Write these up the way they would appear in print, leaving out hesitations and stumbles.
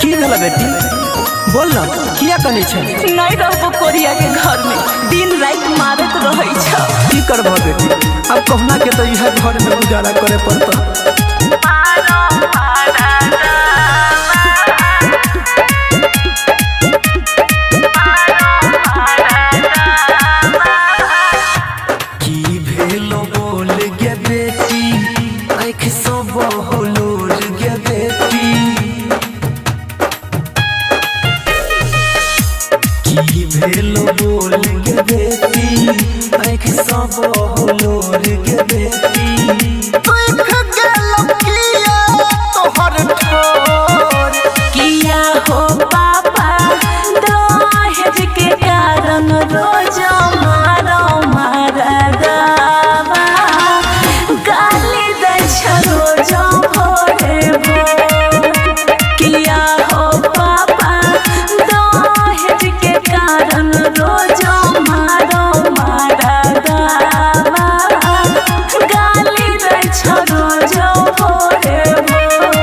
की भेला बेटी बोल ना किया कने छै नहीं रहबो कोरिया के घर में दिन रात मारत रहै छ की करबो बेटी अब कहना के तो यह घर में गुजारा करे पड़ता की भेलो बोल गे बेटी आँख सब होलोर गे बेटी की भेलो बोल गे बेटी आँख सब होलोर गे बेटी देख गेलो किया तोहर ठोर किया हो पापा दहेज के कारण रोज मारो मारदावा गाली दै छ रोज भोरे भोर किया हो पापा दहेज के कारण रोज मारो मारदावा गाली दै छ रोज भोरे भोर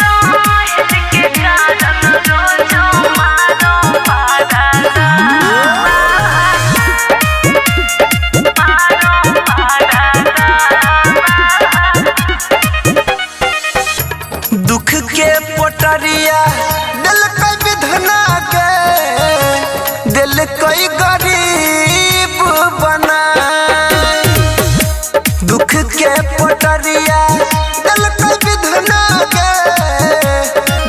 दहेज के कारण रोज मारो मारदावा दुख के पोटरिया दिल कई विधना के दिल कई गरीब बनाए दुख के पोटरिया दिल कई विधना के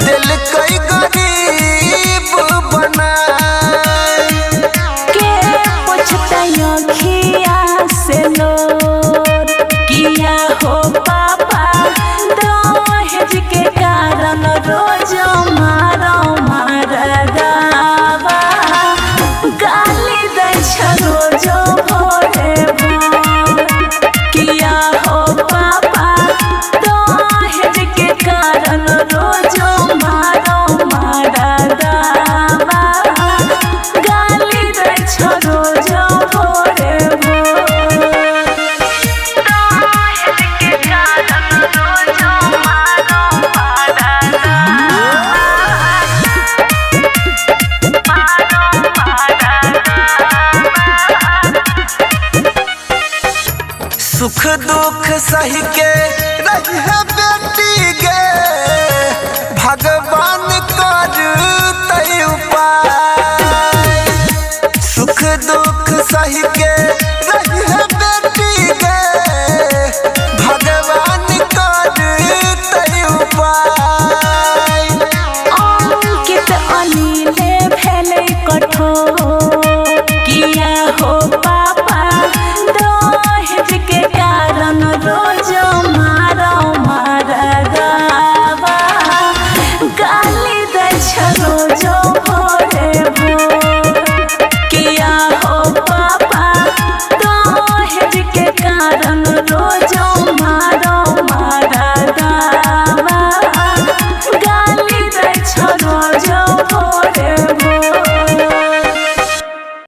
दिल कई गरीब बनाए के पुछतयो खिया से लोर किया हो पापा दहेज के कारण रोज मारो मारदावा गाली दै छ रोज भोरे भोर किया हो पापा दहेज के कारण रोज मारो मारदावा गाली दै छ रोज भोरे भोर दहेज के कारण रोज मारो मारदावा सुख दुख सही के रही है बेटी गे भगवान कर तई उपाय सुख दुख सही के रही है बेटी गे भगवान कर तई उपाय अंकित अनिले भेलै कठोर किया हो